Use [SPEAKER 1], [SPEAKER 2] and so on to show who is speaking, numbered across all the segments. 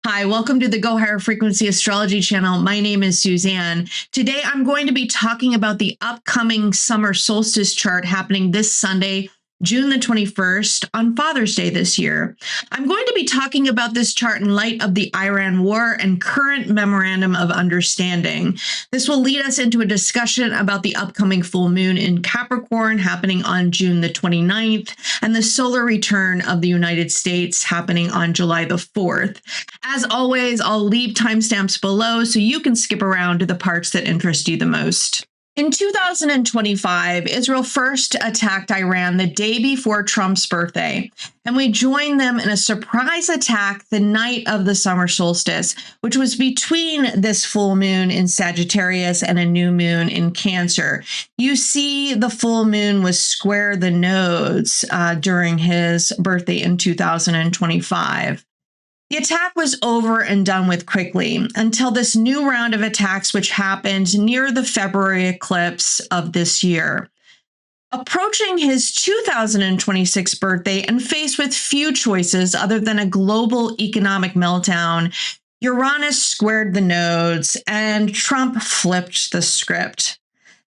[SPEAKER 1] Hi, welcome to the Go Higher Frequency Astrology channel. My name is Suzanne. Today, I'm going to be talking about the upcoming summer solstice chart happening this Sunday, June the 21st, on Father's Day this year. I'm going to be talking about this chart in light of the Iran war and current memorandum of understanding. This will lead us into a discussion about the upcoming full moon in Capricorn happening on June the 29th and the solar return of the United States happening on July the 4th. As always, I'll leave timestamps below so you can skip around to the parts that interest you the most. In 2025, Israel first attacked Iran the day before Trump's birthday, and we joined them in a surprise attack the night of the summer solstice, which was between this full moon in Sagittarius and a new moon in Cancer. You see the full moon was square the nodes during his birthday in 2025. The attack was over and done with quickly until this new round of attacks, which happened near the February eclipse of this year. Approaching his 2026 birthday and faced with few choices other than a global economic meltdown, Uranus squared the nodes and Trump flipped the script.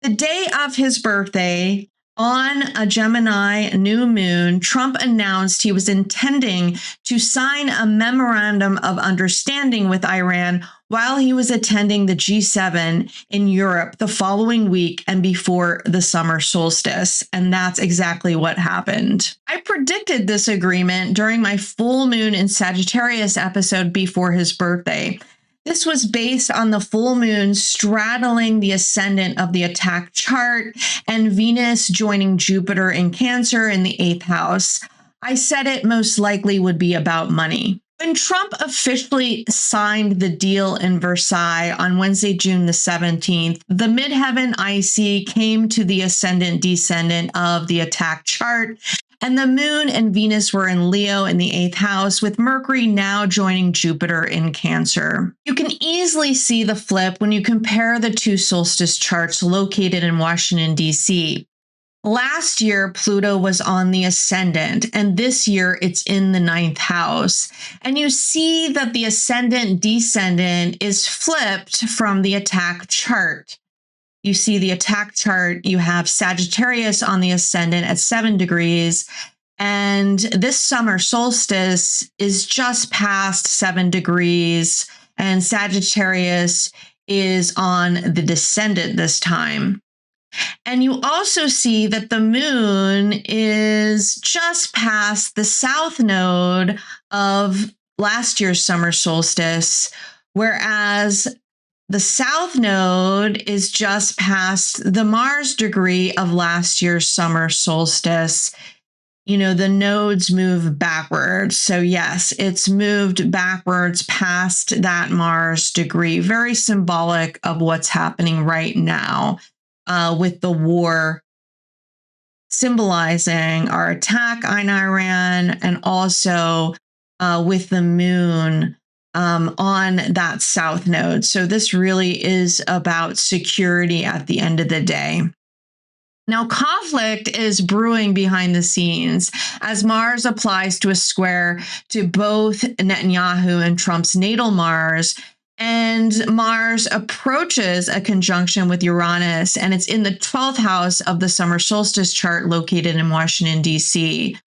[SPEAKER 1] The day of his birthday, on a Gemini new moon, Trump announced he was intending to sign a memorandum of understanding with Iran while he was attending the G7 in Europe the following week and before the summer solstice. And that's exactly what happened. I predicted this agreement during my full moon in Sagittarius episode before his birthday. This was based on the full moon straddling the ascendant of the attack chart and Venus joining Jupiter in Cancer in the 8th house. I said it most likely would be about money. When Trump officially signed the deal in Versailles on Wednesday, June the 17th, the midheaven IC came to the ascendant-descendant of the attack chart, and the moon and Venus were in Leo in the 8th house, with Mercury now joining Jupiter in Cancer. You can easily see the flip when you compare the two solstice charts located in Washington, D.C. Last year, Pluto was on the ascendant, and this year it's in the 9th house. And you see that the ascendant-descendant is flipped from the attack chart. You see the attack chart, you have Sagittarius on the ascendant at 7 degrees, and this summer solstice is just past 7 degrees, and Sagittarius is on the descendant this time. And you also see that the moon is just past the south node of last year's summer solstice, whereas the south node is just past the Mars degree of last year's summer solstice. You know, the nodes move backwards. So yes, it's moved backwards past that Mars degree. Very symbolic of what's happening right now with the war, symbolizing our attack on Iran and also with the moon on that south node. So this really is about security at the end of the day. Now, conflict is brewing behind the scenes as Mars applies to a square to both Netanyahu and Trump's natal Mars, and Mars approaches a conjunction with Uranus, and it's in the 12th house of the summer solstice chart located in Washington, D.C.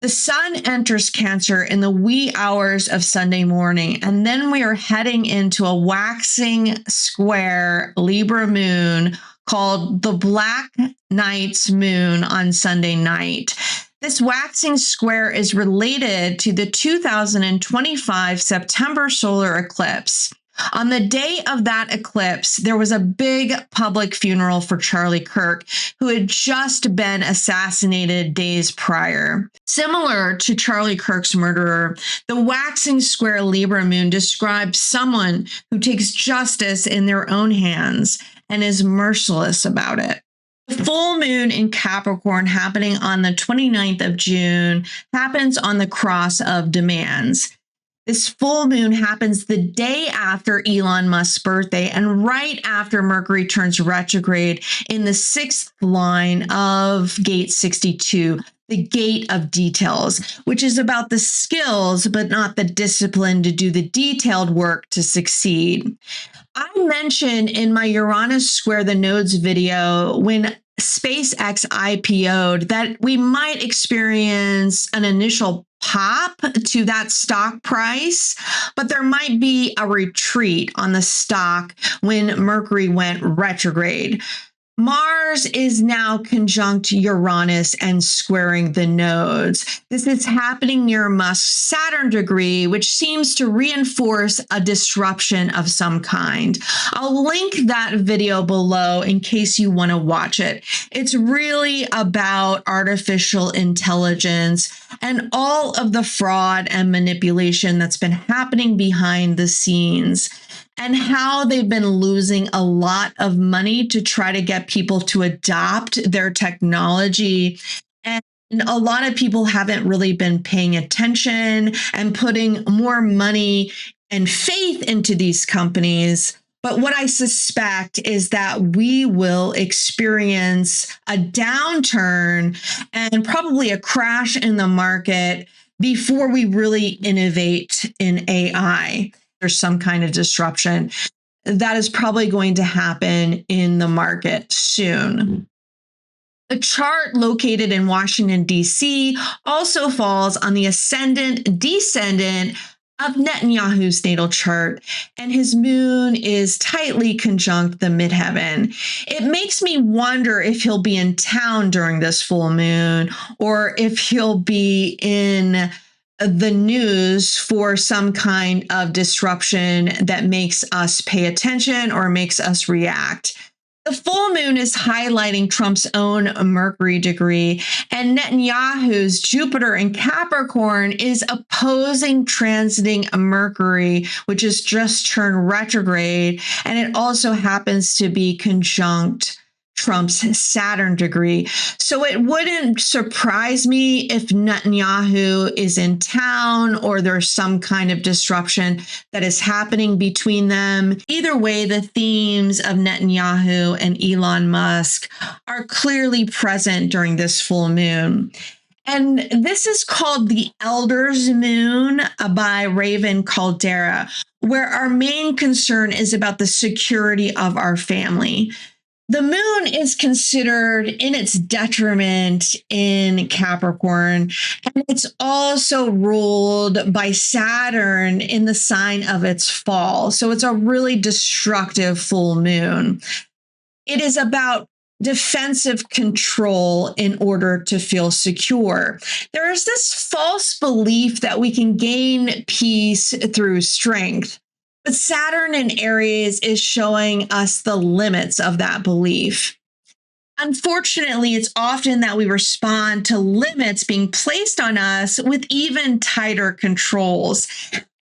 [SPEAKER 1] The sun enters Cancer in the wee hours of Sunday morning, and then we are heading into a waxing square Libra moon called the Black Night's Moon on Sunday night. This waxing square is related to the 2025 September solar eclipse. On the day of that eclipse, there was a big public funeral for Charlie Kirk, who had just been assassinated days prior. Similar to Charlie Kirk's murderer, the waxing square Libra moon describes someone who takes justice in their own hands and is merciless about it. The full moon in Capricorn happening on the 29th of June happens on the cross of demands. This full moon happens the day after Elon Musk's birthday and right after Mercury turns retrograde in the 6th line of gate 62. the gate of details, which is about the skills, but not the discipline to do the detailed work to succeed. I mentioned in my Uranus Square the Nodes video when SpaceX IPO'd that we might experience an initial pop to that stock price, but there might be a retreat on the stock when Mercury went retrograde. Mars is now conjunct Uranus and squaring the nodes. This is happening near Musk's Saturn degree, which seems to reinforce a disruption of some kind. I'll link that video below in case you want to watch it. It's really about artificial intelligence and all of the fraud and manipulation that's been happening behind the scenes, and how they've been losing a lot of money to try to get people to adopt their technology. And a lot of people haven't really been paying attention and putting more money and faith into these companies. But what I suspect is that we will experience a downturn and probably a crash in the market before we really innovate in AI. There's some kind of disruption that is probably going to happen in the market soon. The chart located in Washington, D.C. also falls on the ascendant descendant of Netanyahu's natal chart, and his moon is tightly conjunct the midheaven. It makes me wonder if he'll be in town during this full moon or if he'll be in the news for some kind of disruption that makes us pay attention or makes us react. The full moon is highlighting Trump's own Mercury degree, and Netanyahu's Jupiter in Capricorn is opposing transiting Mercury, which has just turned retrograde, and it also happens to be conjunct Trump's Saturn degree. So it wouldn't surprise me if Netanyahu is in town or there's some kind of disruption that is happening between them. Either way, the themes of Netanyahu and Elon Musk are clearly present during this full moon. And this is called the Elder's Moon by Raven Caldera, where our main concern is about the security of our family. The moon is considered in its detriment in Capricorn, and it's also ruled by Saturn in the sign of its fall. So it's a really destructive full moon. It is about defensive control in order to feel secure. There is this false belief that we can gain peace through strength. But Saturn in Aries is showing us the limits of that belief. Unfortunately, it's often that we respond to limits being placed on us with even tighter controls.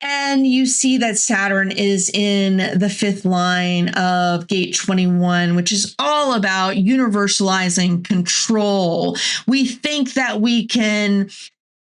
[SPEAKER 1] And you see that Saturn is in the fifth line of gate 21, which is all about universalizing control. We think that we can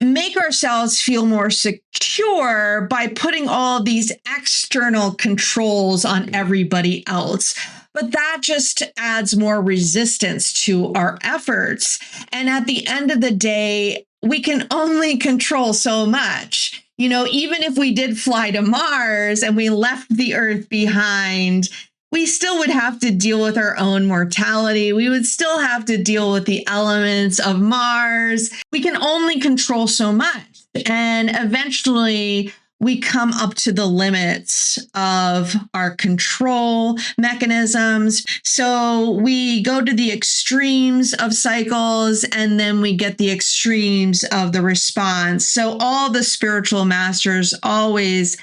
[SPEAKER 1] make ourselves feel more secure by putting all these external controls on everybody else. But that just adds more resistance to our efforts. And at the end of the day, we can only control so much. You know, even if we did fly to Mars and we left the Earth behind, we still would have to deal with our own mortality. We would still have to deal with the elements of Mars. We can only control so much. And eventually we come up to the limits of our control mechanisms. So we go to the extremes of cycles, and then we get the extremes of the response. So all the spiritual masters always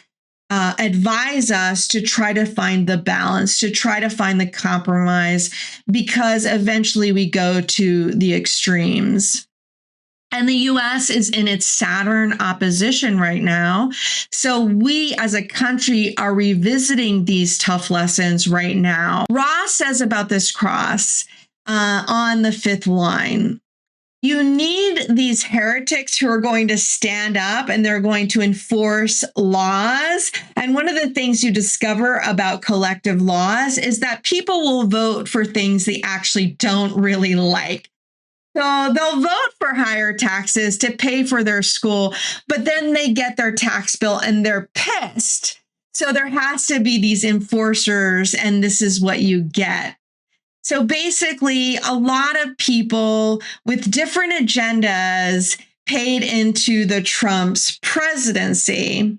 [SPEAKER 1] advise us to try to find the balance, to try to find the compromise, because eventually we go to the extremes. And the US is in its Saturn opposition right now. So we as a country are revisiting these tough lessons right now. Ross says about this cross on the fifth line, you need these heretics who are going to stand up and they're going to enforce laws. And one of the things you discover about collective laws is that people will vote for things they actually don't really like. So they'll vote for higher taxes to pay for their school, but then they get their tax bill and they're pissed. So there has to be these enforcers, and this is what you get. So basically, a lot of people with different agendas paid into the Trump's presidency.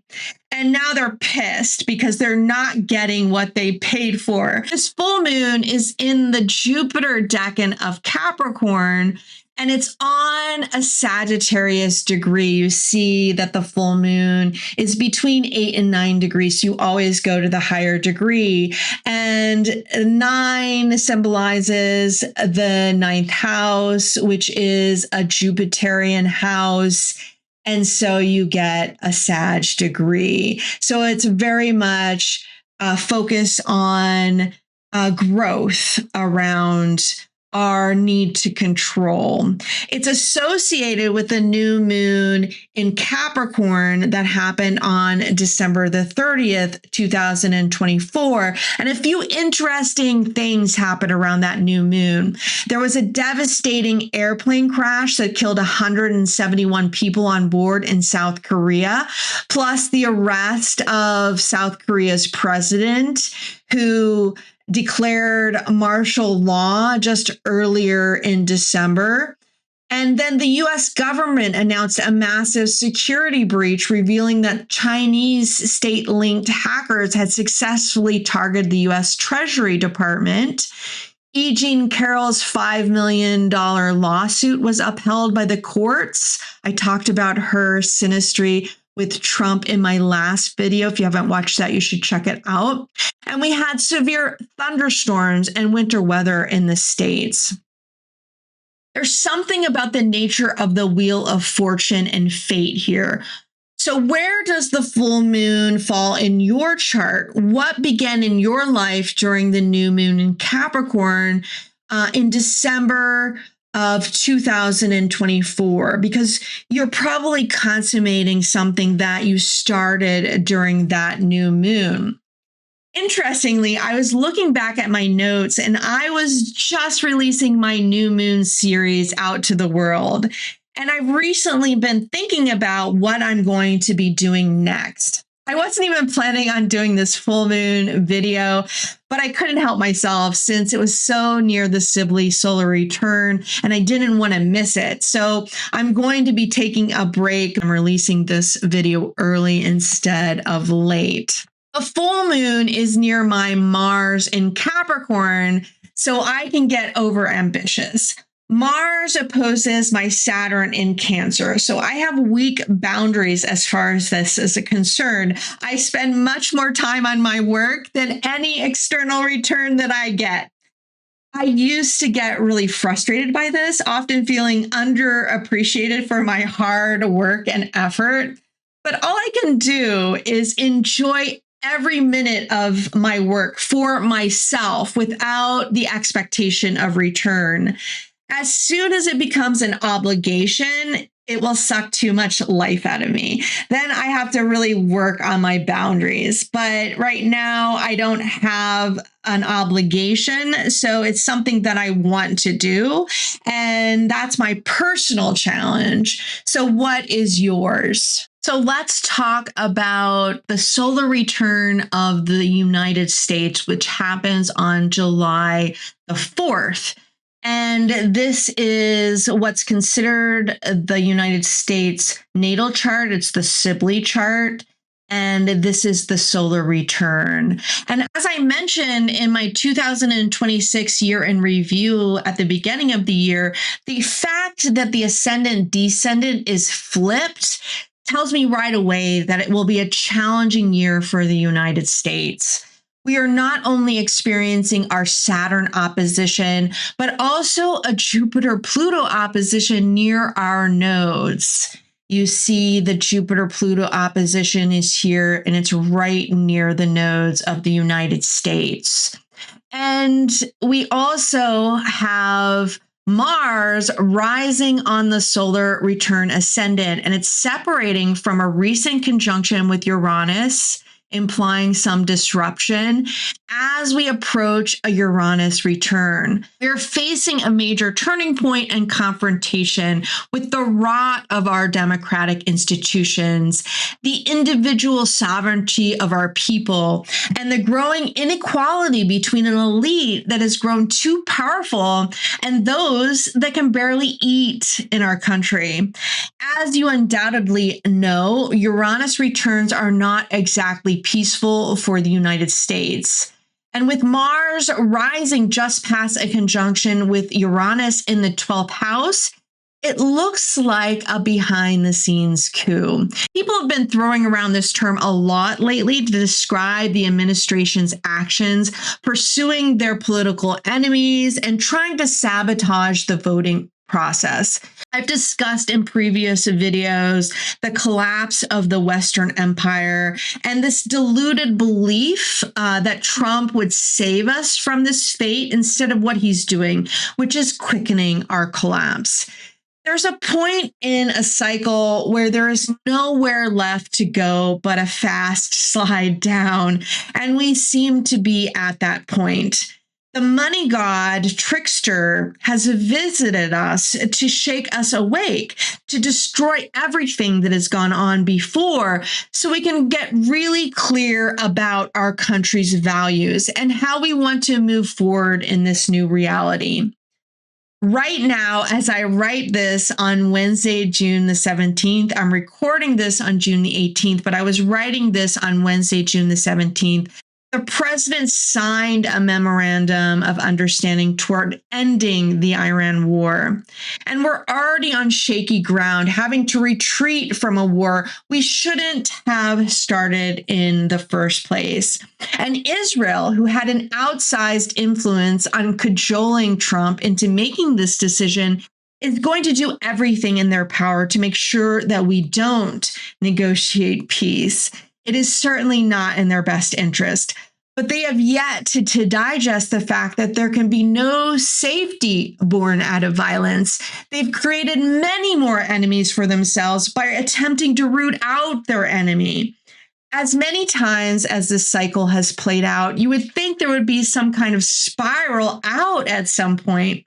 [SPEAKER 1] And now they're pissed because they're not getting what they paid for. This full moon is in the Jupiter decan of Capricorn, and it's on a Sagittarius degree. You see that the full moon is between 8 and 9 degrees. So you always go to the higher degree. And 9 symbolizes the 9th house, which is a Jupiterian house. And so you get a Sag degree. So it's very much focus on growth around our need to control. It's associated with the new moon in Capricorn that happened on December the 30th, 2024. And a few interesting things happened around that new moon. There was a devastating airplane crash that killed 171 people on board in South Korea, plus the arrest of South Korea's president, who declared martial law just earlier in December. And then the US government announced a massive security breach, revealing that Chinese state-linked hackers had successfully targeted the US Treasury Department. E. Jean Carroll's $5 million lawsuit was upheld by the courts. I talked about her synastry with Trump in my last video. If you haven't watched that, you should check it out. And we had severe thunderstorms and winter weather in the States. There's something about the nature of the Wheel of Fortune and fate here. So where does the full moon fall in your chart? What began in your life during the new moon in Capricorn in December of 2024, because you're probably consummating something that you started during that new moon. Interestingly, I was looking back at my notes and I was just releasing my new moon series out to the world. And I've recently been thinking about what I'm going to be doing next. I wasn't even planning on doing this full moon video, but I couldn't help myself since it was so near the Sibley solar return and I didn't want to miss it. So I'm going to be taking a break. I'm releasing this video early instead of late. The full moon is near my Mars in Capricorn, so I can get overambitious. Mars opposes my Saturn in Cancer, so I have weak boundaries as far as this is concerned. I spend much more time on my work than any external return that I get. I used to get really frustrated by this, often feeling underappreciated for my hard work and effort. But all I can do is enjoy every minute of my work for myself without the expectation of return. As soon as it becomes an obligation, it will suck too much life out of me. Then I have to really work on my boundaries. But right now, I don't have an obligation. So it's something that I want to do. And that's my personal challenge. So what is yours? So let's talk about the solar return of the United States, which happens on July the 4th. And this is what's considered the United States natal chart. It's the Sibley chart. And this is the solar return. And as I mentioned in my 2026 year in review at the beginning of the year, the fact that the ascendant descendant is flipped tells me right away that it will be a challenging year for the United States. We are not only experiencing our Saturn opposition, but also a Jupiter-Pluto opposition near our nodes. You see the Jupiter-Pluto opposition is here, and it's right near the nodes of the United States. And we also have Mars rising on the solar return ascendant, and it's separating from a recent conjunction with Uranus, implying some disruption. as we approach a Uranus return. We're facing a major turning point and confrontation with the rot of our democratic institutions, the individual sovereignty of our people, and the growing inequality between an elite that has grown too powerful and those that can barely eat in our country. As you undoubtedly know, Uranus returns are not exactly peaceful for the United States. And with Mars rising just past a conjunction with Uranus in the 12th house, it looks like a behind-the-scenes coup. People have been throwing around this term a lot lately to describe the administration's actions, pursuing their political enemies, and trying to sabotage the voting process. I've discussed in previous videos the collapse of the Western Empire and this deluded belief that Trump would save us from this fate instead of what he's doing, which is quickening our collapse. There's a point in a cycle where there is nowhere left to go but a fast slide down, and we seem to be at that point. The money god trickster has visited us to shake us awake, to destroy everything that has gone on before, so we can get really clear about our country's values and how we want to move forward in this new reality. Right now, as I write this on Wednesday, June the 17th, I'm recording this on June the 18th, but I was writing this on Wednesday, June the 17th. The president signed a memorandum of understanding toward ending the Iran war. And we're already on shaky ground, having to retreat from a war we shouldn't have started in the first place. And Israel, who had an outsized influence on cajoling Trump into making this decision, is going to do everything in their power to make sure that we don't negotiate peace. It is certainly not in their best interest, but they have yet to digest the fact that there can be no safety born out of violence. They've created many more enemies for themselves by attempting to root out their enemy. As many times as this cycle has played out, you would think there would be some kind of spiral out at some point.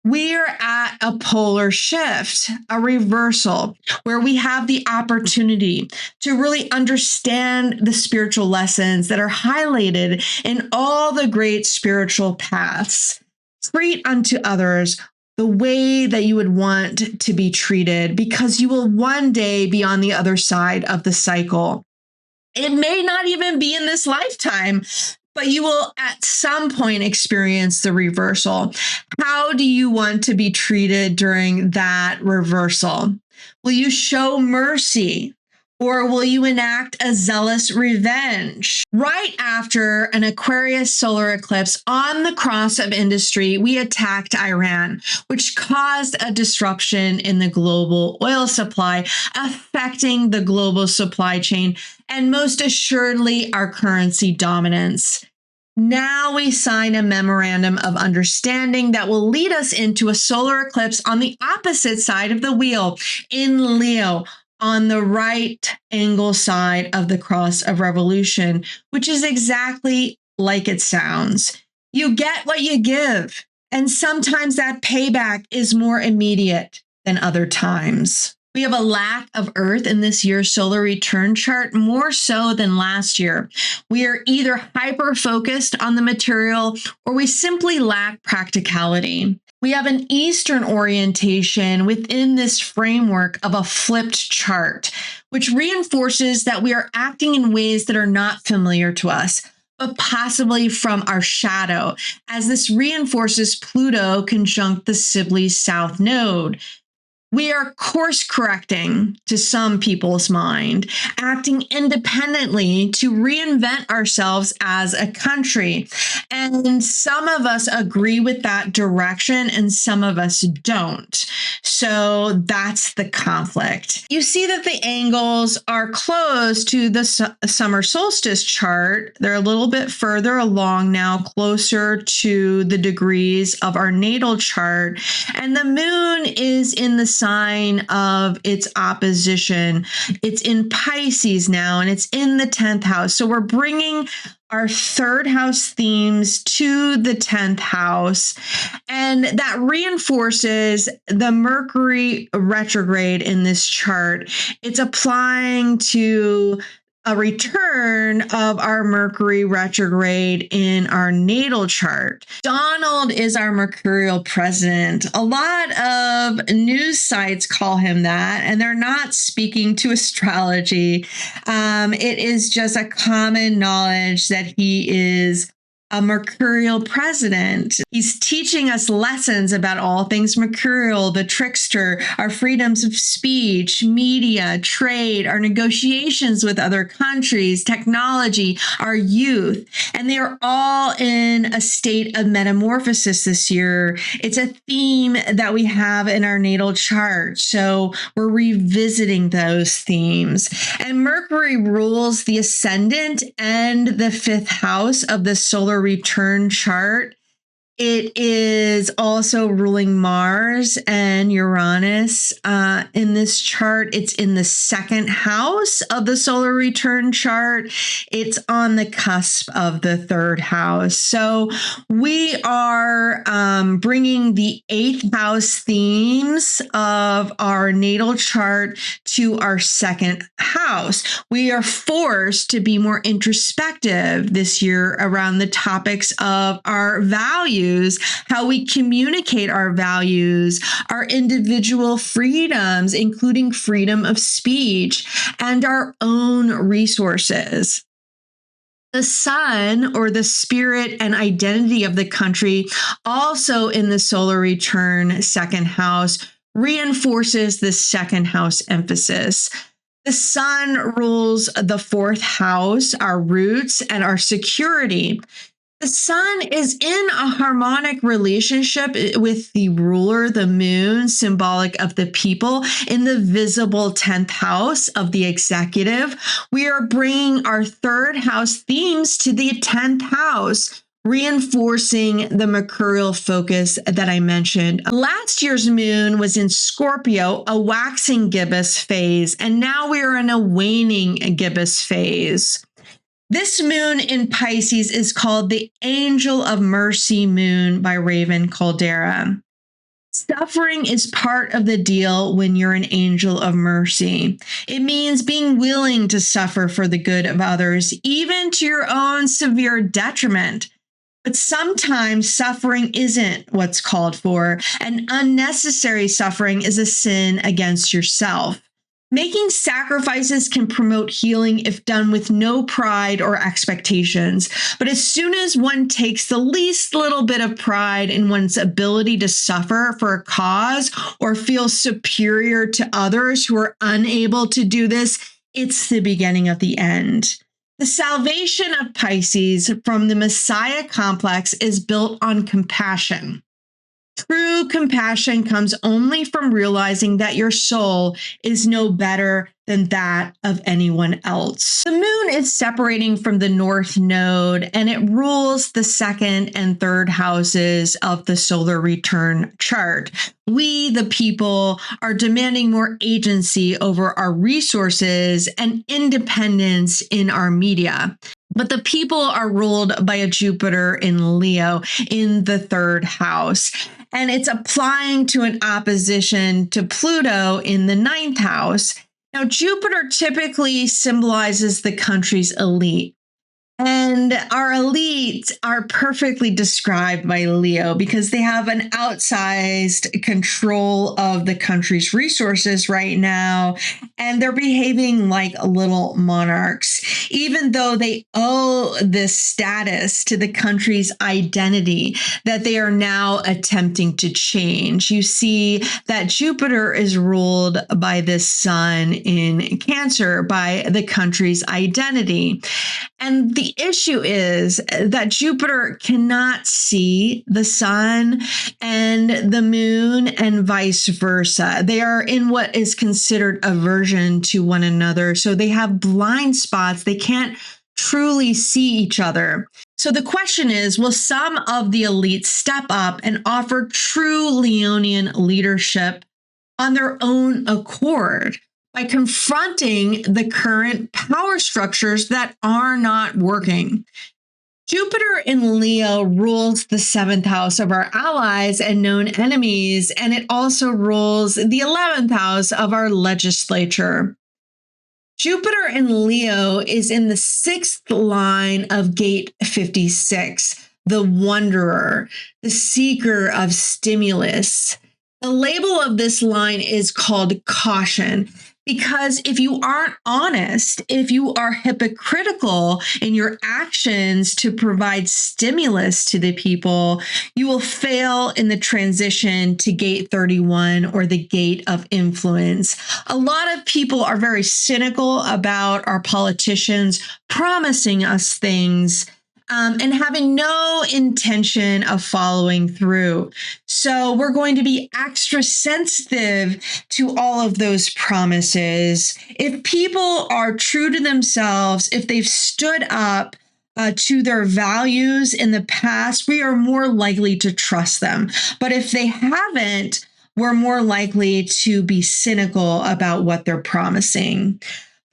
[SPEAKER 1] We're at a polar shift, a reversal, where we have the opportunity to really understand the spiritual lessons that are highlighted in all the great spiritual paths. Treat unto others the way that you would want to be treated, because you will one day be on the other side of the cycle. It may not even be in this lifetime, but you will at some point experience the reversal. How do you want to be treated during that reversal? Will you show mercy, or will you enact a zealous revenge? Right after an Aquarius solar eclipse on the cross of industry, we attacked Iran, which caused a disruption in the global oil supply, affecting the global supply chain and most assuredly our currency dominance. Now we sign a memorandum of understanding that will lead us into a solar eclipse on the opposite side of the wheel in Leo, on the right angle side of the cross of revolution, which is exactly like it sounds. You get what you give, and sometimes that payback is more immediate than other times. We have a lack of Earth in this year's solar return chart, more so than last year. We are either hyper-focused on the material or we simply lack practicality. We have an Eastern orientation within this framework of a flipped chart, which reinforces that we are acting in ways that are not familiar to us, but possibly from our shadow, as this reinforces Pluto conjunct the Sibley South Node. We are course correcting to some people's mind, acting independently to reinvent ourselves as a country. And some of us agree with that direction and some of us don't. So that's the conflict. You see that the angles are close to the summer solstice chart. They're a little bit further along now, closer to the degrees of our natal chart. And the moon is in the sign of its opposition. It's in Pisces now, and it's in the 10th house. So we're bringing our third house themes to the 10th house. And that reinforces the Mercury retrograde in this chart. It's applying to a return of our Mercury retrograde in our natal chart. Donald is our mercurial president. A lot of news sites call him that, and they're not speaking to astrology. It is just a common knowledge that he is a mercurial president. He's teaching us lessons about all things mercurial, the trickster, our freedoms of speech, media, trade, our negotiations with other countries, technology, our youth. And they are all in a state of metamorphosis this year. It's a theme that we have in our natal chart. So we're revisiting those themes. And Mercury rules the ascendant and the fifth house of the solar return chart. It is also ruling Mars and Uranus in this chart. It's in the second house of the solar return chart. It's on the cusp of the third house. So we are bringing the eighth house themes of our natal chart to our second house. We are forced to be more introspective this year around the topics of our values, how we communicate our values, our individual freedoms, including freedom of speech, and our own resources. The sun, or the spirit and identity of the country, also in the solar return second house, reinforces the second house emphasis. The sun rules the fourth house, our roots and our security. The sun is in a harmonic relationship with the ruler, the moon, symbolic of the people, in the visible 10th house of the executive. We are bringing our third house themes to the 10th house, reinforcing the mercurial focus that I mentioned. Last year's moon was in Scorpio, a waxing gibbous phase, and now we are in a waning gibbous phase. This moon in Pisces is called the Angel of Mercy moon by Raven Caldera. Suffering is part of the deal when you're an angel of mercy. It means being willing to suffer for the good of others, even to your own severe detriment. But sometimes suffering isn't what's called for, and unnecessary suffering is a sin against yourself. Making sacrifices can promote healing if done with no pride or expectations. But as soon as one takes the least little bit of pride in one's ability to suffer for a cause or feel superior to others who are unable to do this, it's the beginning of the end. The salvation of Pisces from the Messiah complex is built on compassion. True compassion comes only from realizing that your soul is no better than that of anyone else. The moon is separating from the north node, and it rules the second and third houses of the solar return chart. We, the people, are demanding more agency over our resources and independence in our media. But the people are ruled by a Jupiter in Leo in the third house. And it's applying to an opposition to Pluto in the ninth house. Now, Jupiter typically symbolizes the country's elite. And our elites are perfectly described by Leo because they have an outsized control of the country's resources right now, and they're behaving like little monarchs, even though they owe this status to the country's identity that they are now attempting to change. You see that Jupiter is ruled by the sun in Cancer, by the country's identity. And the issue is that Jupiter cannot see the sun and the moon and vice versa. They are in what is considered aversion to one another. So they have blind spots. They can't truly see each other. So the question is, will some of the elites step up and offer true Leonian leadership on their own accord by confronting the current power structures that are not working? Jupiter in Leo rules the seventh house of our allies and known enemies, and it also rules the 11th house of our legislature. Jupiter in Leo is in the sixth line of gate 56, the wanderer, the seeker of stimulus. The label of this line is called caution, because if you aren't honest, if you are hypocritical in your actions to provide stimulus to the people, you will fail in the transition to gate 31 or the gate of influence. A lot of people are very cynical about our politicians promising us things and having no intention of following through. So we're going to be extra sensitive to all of those promises. If people are true to themselves, if they've stood up to their values in the past, we are more likely to trust them. But if they haven't, we're more likely to be cynical about what they're promising.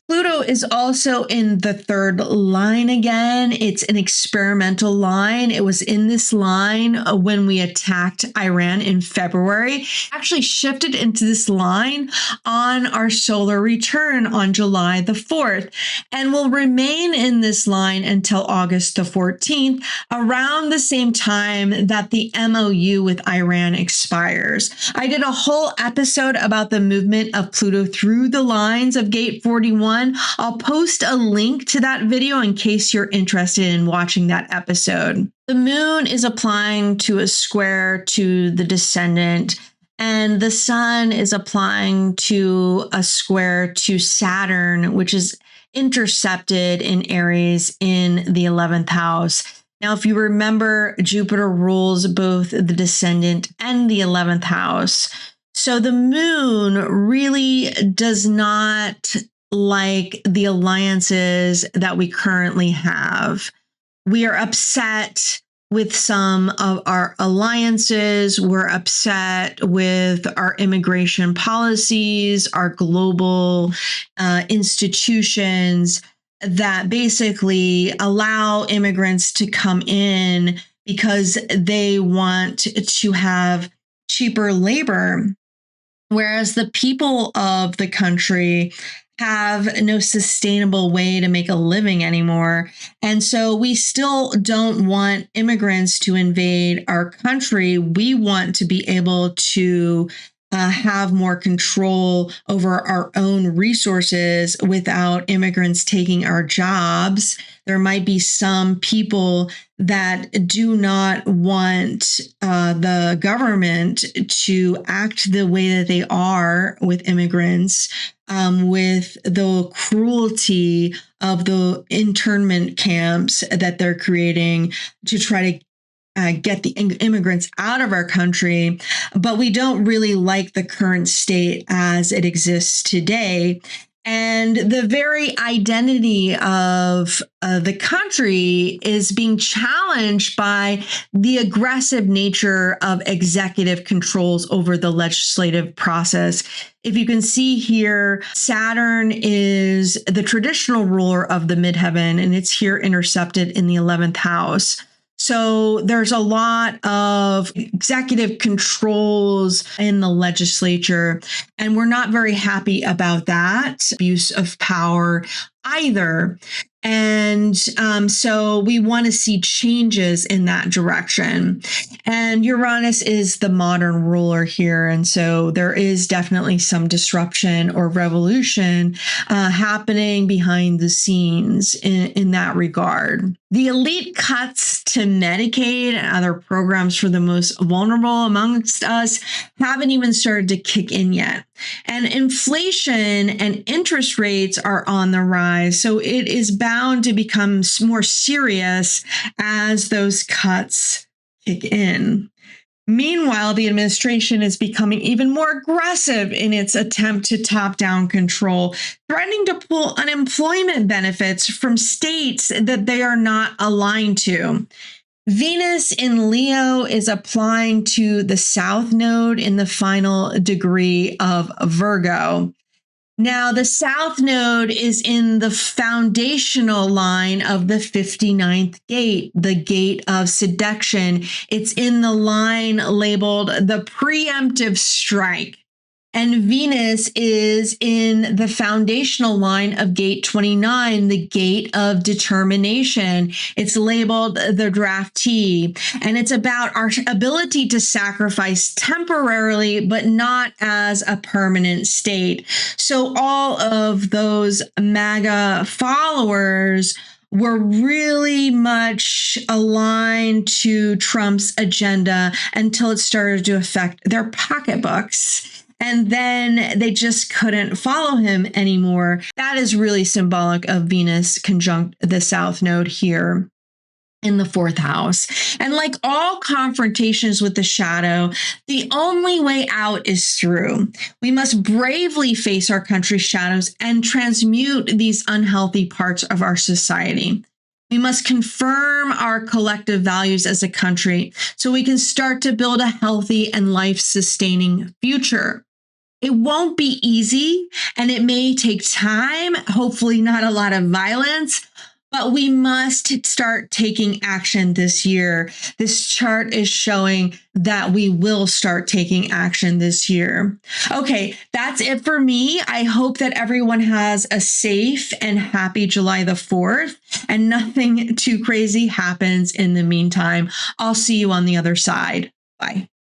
[SPEAKER 1] Pluto is also in the third line again. It's an experimental line. It was in this line when we attacked Iran in February. Actually shifted into this line on our solar return on July the 4th, and will remain in this line until August the 14th, around the same time that the MOU with Iran expires. I did a whole episode about the movement of Pluto through the lines of gate 41. I'll post a link to that video in case you're interested in watching that episode. The moon is applying to a square to the descendant, and the sun is applying to a square to Saturn, which is intercepted in Aries in the 11th house. Now, if you remember, Jupiter rules both the descendant and the 11th house. So the moon really does not like the alliances that we currently have. We are upset with some of our alliances. We're upset with our immigration policies, our global institutions that basically allow immigrants to come in because they want to have cheaper labor, whereas the people of the country have no sustainable way to make a living anymore. And so we still don't want immigrants to invade our country. We want to be able to have more control over our own resources without immigrants taking our jobs. There might be some people that do not want the government to act the way that they are with immigrants, with the cruelty of the internment camps that they're creating to try to get the immigrants out of our country, but we don't really like the current state as it exists today. And the very identity of the country is being challenged by the aggressive nature of executive controls over the legislative process. If you can see here, Saturn is the traditional ruler of the midheaven, and it's here intercepted in the 11th house. So there's a lot of executive controls in the legislature, and we're not very happy about that abuse of power either. And so we want to see changes in that direction. And Uranus is the modern ruler here. And so there is definitely some disruption or revolution happening behind the scenes in that regard. The elite cuts to Medicaid and other programs for the most vulnerable amongst us haven't even started to kick in yet. And inflation and interest rates are on the rise. So it is bound to become more serious as those cuts kick in. Meanwhile, the administration is becoming even more aggressive in its attempt to top-down control, threatening to pull unemployment benefits from states that they are not aligned to. Venus in Leo is applying to the South Node in the final degree of Virgo. Now, the South Node is in the foundational line of the 59th gate, the gate of seduction. It's in the line labeled the preemptive strike. And Venus is in the foundational line of gate 29, the gate of determination. It's labeled the draftee, and it's about our ability to sacrifice temporarily, but not as a permanent state. So all of those MAGA followers were really much aligned to Trump's agenda until it started to affect their pocketbooks. And then they just couldn't follow him anymore. That is really symbolic of Venus conjunct the South Node here in the fourth house. And like all confrontations with the shadow, the only way out is through. We must bravely face our country's shadows and transmute these unhealthy parts of our society. We must confirm our collective values as a country so we can start to build a healthy and life-sustaining future. It won't be easy, and it may take time, hopefully not a lot of violence, but we must start taking action this year. This chart is showing that we will start taking action this year. Okay, that's it for me. I hope that everyone has a safe and happy July the 4th, and nothing too crazy happens in the meantime. I'll see you on the other side. Bye.